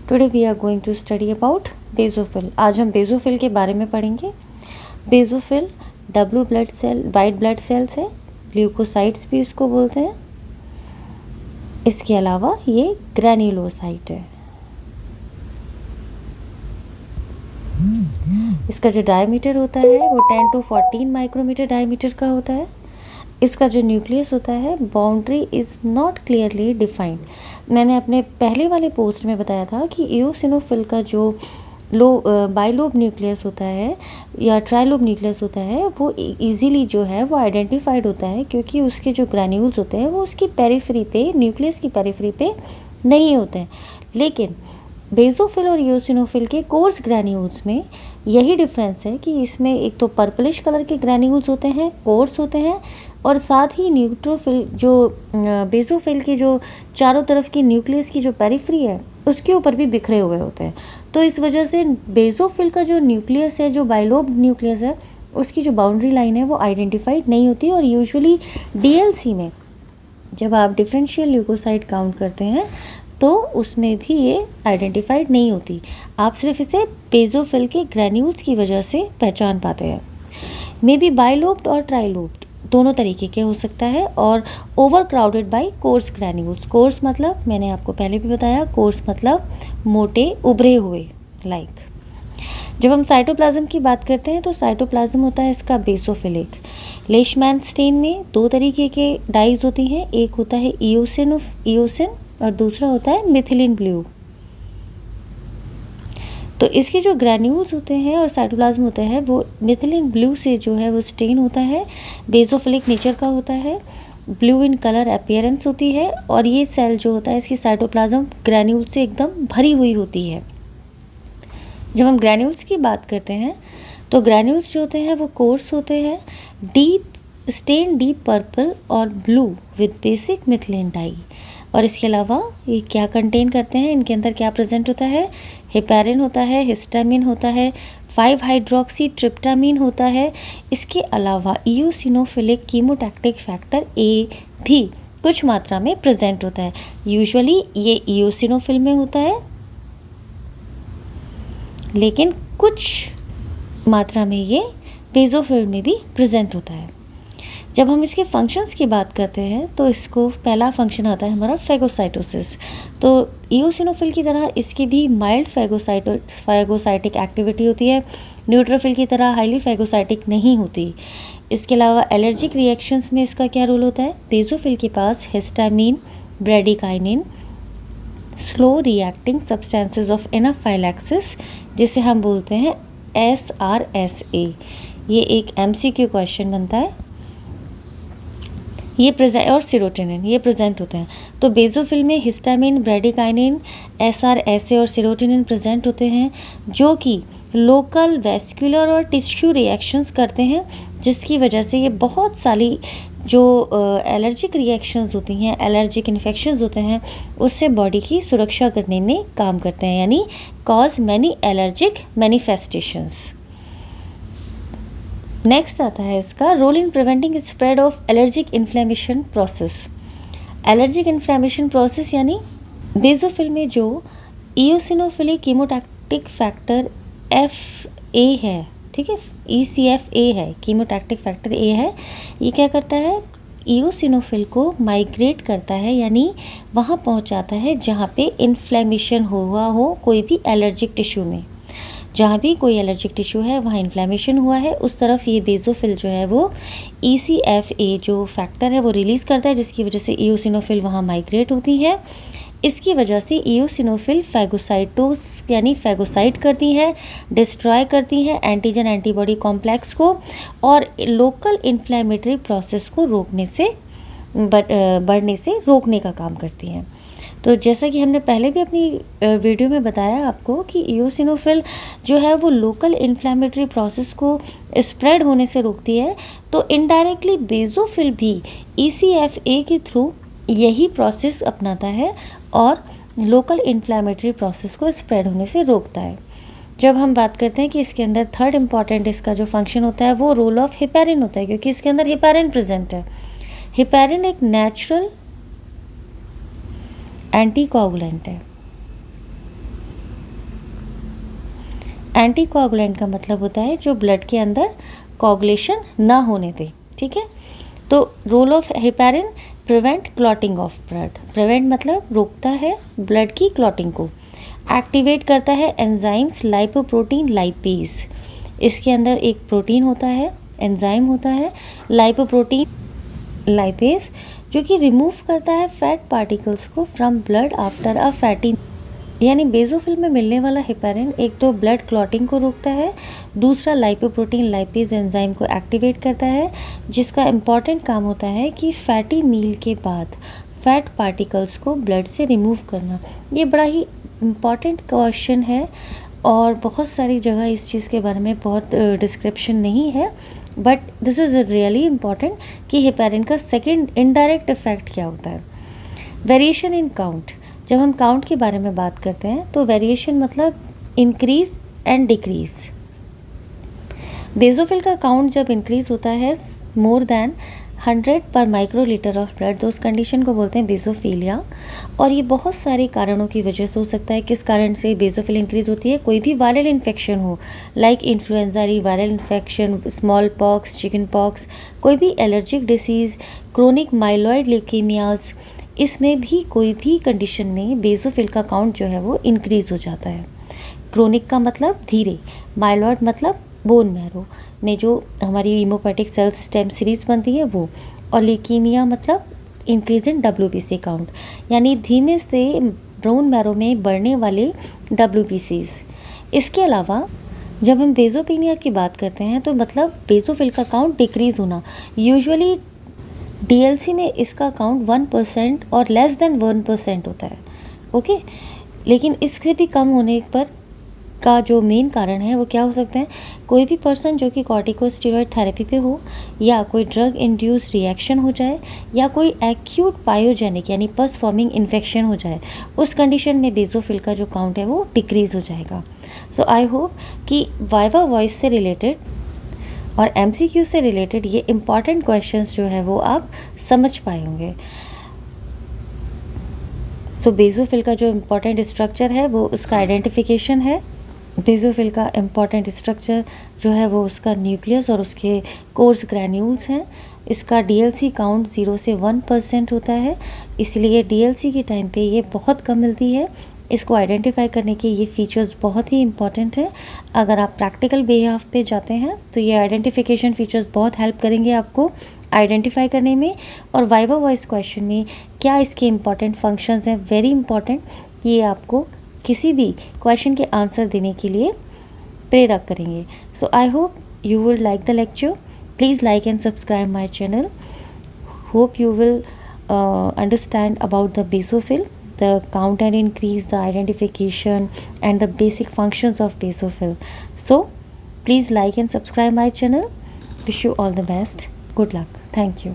Today we are going to study about basophil. आज हम basophil के बारे में पढ़ेंगे। Basophil W blood cell, white blood cells है, ल्यूकोसाइट्स भी इसको बोलते हैं। इसके अलावा ये ग्रैन्युलोसाइट है। इसका जो डायमीटर होता है वो 10 to 14 माइक्रोमीटर डायमीटर का होता है। इसका जो न्यूक्लियस होता है, boundary is not clearly defined. मैंने अपने पहले वाले पोस्ट में बताया था कि इओसिनोफिल का जो बाइलोब न्यूक्लियस होता है या ट्राइलोब न्यूक्लियस होता है वो इजीली जो है वो आइडेंटिफाइड होता है, क्योंकि उसके जो ग्रैन्यूल्स होते हैं वो उसकी पेरिफेरी पे, न्यूक्लियस की पेरिफेरी पे नहीं होते हैं। लेकिन बेसोफिल और इओसिनोफिल के कोर्स ग्रैन्यूल्स में यही डिफरेंस है कि इसमें एक तो पर्पलिश कलर के ग्रैन्यूल्स होते हैं, कोर्स होते हैं, और साथ ही न्यूट्रोफिल जो बेसोफिल के जो चारों तरफ की न्यूक्लियस की जो पेरिफेरी है उसके ऊपर भी बिखरे हुए होते हैं। तो इस वजह से बेसोफिल का जो न्यूक्लियस है, जो बाइलोब न्यूक्लियस है, उसकी जो बाउंड्री लाइन है वो आइडेंटिफाइड नहीं होती। और यूजुअली डीएलसी में जब आप डिफरेंशियल ल्यूकोसाइट काउंट करते हैं तो उसमें भी ये आइडेंटिफाइड नहीं होती। आप सिर्फ इसे बेसोफिल के ग्रैन्यूल्स की वजह से पहचान पाते हैं। मे बी बाइलोब्ड और ट्राइलोब्ड दोनों तरीके के हो सकता है। और over crowded by course granules. Course मतलब मैंने आपको पहले भी बताया, कोर्स मतलब मोटे उभरे हुए लाइक। जब हम साइटोप्लाज्म की बात करते हैं तो साइटोप्लाज्म होता है इसका बेसोफिलिक। लेशमैन स्टेन में दो तरीके के डाइज होती हैं, एक होता है इओसिन और दूसरा होता है मिथिलिन ब्लू। तो इसके जो ग्रैन्यूल्स होते हैं और साइटोप्लाज्म होता है वो मिथिलिन ब्लू से जो है वो स्टेन होता है, बेसोफिलिक नेचर का होता है, ब्लू इन कलर अपीयरेंस होती है, और ये सेल जो होता है इसकी साइटोप्लाज्म ग्रैन्यूल से एकदम भरी हुई होती है। जब हम ग्रैन्यूल्स की बात करते हैं तो ग्रैन्यूल्स जो होते हैं वो कोर्स होते हैं, डीप पर्पल और blue with basic methylene dye. और इसके अलावा ये क्या कंटेन करते हैं, इनके अंदर क्या प्रेजेंट होता है, हेपेरिन होता है, हिस्टामिन होता है, 5 हाइड्रोक्सी ट्रिप्टामिन होता है। इसके अलावा इओसिनोफिलिक कीमोटैक्टिक फैक्टर ए भी कुछ मात्रा में प्रेजेंट होता है। यूजुअली ये इओसिनोफिल में होता है, लेकिन कुछ मात्रा में ये बेसोफिल में भी प्रेजेंट होता है। जब हम इसके फंक्शंस की बात करते हैं तो इसको पहला फंक्शन आता है हमारा फैगोसाइटोसिस। तो इओसिनोफिल की तरह इसकी भी माइल्ड फैगोसाइटिक एक्टिविटी होती है, न्यूट्रोफिल की तरह हाईली फैगोसाइटिक नहीं होती। इसके अलावा एलर्जिक रिएक्शंस में इसका क्या रोल होता है, बेसोफिल के पास histamine, bradykinin, slow reacting substances of anaphylaxis, जिसे हम बोलते हैं SRSA। ये एक MCQ क्वेश्चन बनता है, ये प्रेजेंट, और सीरोटिनिन ये प्रेजेंट होते हैं। तो बेसोफिल में हिस्टामिन, ब्रेडिकाइनिन, SRSA और सीरोटिनिन प्रेजेंट होते हैं, जो कि लोकल वेस्कुलर और टिश्यू रिएक्शंस करते हैं, जिसकी वजह से ये बहुत सारी जो एलर्जिक रिएक्शंस होती हैं, एलर्जिक इन्फेक्शंस होते हैं, उससे बॉडी की सुरक्षा करने में काम करते हैं, यानी cause many allergic manifestations. Next आता है इसका role in preventing spread of allergic inflammation process. Allergic inflammation process यानी बेसोफिल में जो इओसिनोफिलिक कीमोटैक्टिक फैक्टर FA है, ठीक है, ECFA है, कीमोटैक्टिक फैक्टर A है, ये क्या करता है, इओसिनोफिल को माइग्रेट करता है, यानी वहाँ पहुँचाता है जहाँ पे इन्फ्लेमेशन हुआ हो कोई भी एलर्जिक टिश्यू में। जहाँ भी कोई एलर्जिक टिश्यू है वहाँ इन्फ्लेमेशन हुआ है, उस तरफ ये बेसोफिल जो है वो ECFA जो फैक्टर है वो रिलीज़ करता है, जिसकी वजह से इओसिनोफिल वहाँ माइग्रेट होती है। इसकी वजह से इओसिनोफिल फैगोसाइटोस यानी फैगोसाइट करती है, डिस्ट्रॉय करती है एंटीजन एंटीबॉडी कॉम्प्लेक्स को, और लोकल इन्फ्लेमेटरी प्रोसेस को रोकने से बढ़ने से रोकने का काम करती हैं। तो जैसा कि हमने पहले भी अपनी वीडियो में बताया आपको कि इओसिनोफिल जो है वो लोकल इन्फ्लेमेटरी प्रोसेस को स्प्रेड होने से रोकती है, तो इनडायरेक्टली बेसोफिल भी ECFA के थ्रू यही प्रोसेस अपनाता है और लोकल इन्फ्लेमेटरी प्रोसेस को स्प्रेड होने से रोकता है। जब हम बात करते हैं कि इसके अंदर थर्ड इम्पॉर्टेंट इसका जो फंक्शन होता है वो रोल ऑफ हेपेरिन होता है, क्योंकि इसके अंदर हेपेरिन प्रेजेंट है। हेपेरिन एक नेचुरल एंटीकोगुलेंट है। एंटीकोगुलेंट का मतलब होता है जो ब्लड के अंदर कोगुलेशन ना होने दे, ठीक है। तो role of heparin, prevent clotting of blood. Prevent मतलब रोकता है ब्लड की क्लॉटिंग को। एक्टिवेट करता है एंजाइम्स लाइपोप्रोटीन लाइपेज। इसके अंदर एक प्रोटीन होता है, एंजाइम होता है लाइपोप्रोटीन लाइपेज, जो कि रिमूव करता है फैट पार्टिकल्स को from blood after a fatty. यानी बेसोफिल में मिलने वाला हेपेरिन एक तो ब्लड क्लॉटिंग को रोकता है, दूसरा लाइपोप्रोटीन लाइपेज एंजाइम को एक्टिवेट करता है, जिसका इम्पॉर्टेंट काम होता है कि फैटी मील के बाद फैट पार्टिकल्स को ब्लड से रिमूव करना। ये बड़ा ही इम्पॉर्टेंट क्वेश्चन है और बहुत सारी जगह इस चीज़ के बारे में बहुत डिस्क्रिप्शन नहीं है, but this is really important कि हेपेरिन का सेकेंड इनडायरेक्ट इफेक्ट क्या होता है। Variation in count. जब हम काउंट के बारे में बात करते हैं तो वेरिएशन मतलब इंक्रीज एंड डिक्रीज। बेसोफिल का काउंट जब इंक्रीज होता है मोर देन 100 पर माइक्रोलीटर ऑफ ब्लड, तो उस कंडीशन को बोलते हैं बेसोफिलिया। और ये बहुत सारे कारणों की वजह से हो सकता है। किस कारण से बेसोफिल इंक्रीज होती है? कोई भी वायरल इन्फेक्शन हो, like influenza, viral infection, small pox, chicken pox, कोई भी एलर्जिक डिसीज़, क्रोनिक माइलॉइड ल्यूकेमियाज, इसमें भी कोई भी कंडीशन में बेसोफिल का काउंट जो है वो इंक्रीज़ हो जाता है। क्रोनिक का मतलब धीरे, माइलॉइड मतलब बोन मैरो में जो हमारी हीमोपोएटिक सेल स्टेम सीरीज बनती है वो, और ल्यूकीमिया मतलब इंक्रीज इन WBC काउंट, यानी धीमे से बोन मैरो में बढ़ने वाले WBCs। इसके अलावा जब हम बेसोपिनिया की बात करते हैं तो मतलब बेसोफिल का काउंट डिक्रीज़ होना। यूजुअली DLC में इसका काउंट 1% और लेस देन 1% होता है, ओके। लेकिन इससे भी कम होने पर का जो मेन कारण है वो क्या हो सकते हैं? कोई भी पर्सन जो कि कॉर्टिकोस्टेरॉइड थेरेपी पे हो, या कोई ड्रग इंड्यूस रिएक्शन हो जाए, या कोई एक्यूट पायोजेनिक यानी पस फॉर्मिंग इन्फेक्शन हो जाए, उस कंडीशन में बेसोफिल का जो काउंट है वो डिक्रीज़ हो जाएगा। सो आई होप कि वाइवा वॉइस से रिलेटेड और MCQ से रिलेटेड ये इम्पॉर्टेंट क्वेश्चंस जो है वो आप समझ पाए होंगे। सो बेसोफिल का जो इम्पॉर्टेंट स्ट्रक्चर है वो उसका आइडेंटिफिकेशन है। बेसोफिल का इम्पॉर्टेंट स्ट्रक्चर जो है वो उसका न्यूक्लियस और उसके कोर्स ग्रैन्यूल्स हैं। इसका DLC काउंट 0 से 1% होता है, इसलिए DLC के टाइम पे ये बहुत कम मिलती है। इसको आइडेंटिफाई करने के ये फीचर्स बहुत ही इंपॉर्टेंट है। अगर आप प्रैक्टिकल बिहेव पे जाते हैं तो ये आइडेंटिफिकेशन फीचर्स बहुत हेल्प करेंगे आपको आइडेंटिफाई करने में। और वाइवा वॉइस क्वेश्चन में क्या इसके इम्पॉर्टेंट फंक्शंस हैं, वेरी इंपॉर्टेंट, ये आपको किसी भी क्वेश्चन के आंसर देने के लिए प्रेरक करेंगे। So I hope you will like the lecture. Please like and subscribe my channel. Hope you will understand about the basophil, the count and increase, the identification and the basic functions of basophil. So please like and subscribe my channel. Wish you all the best. Good luck. Thank you.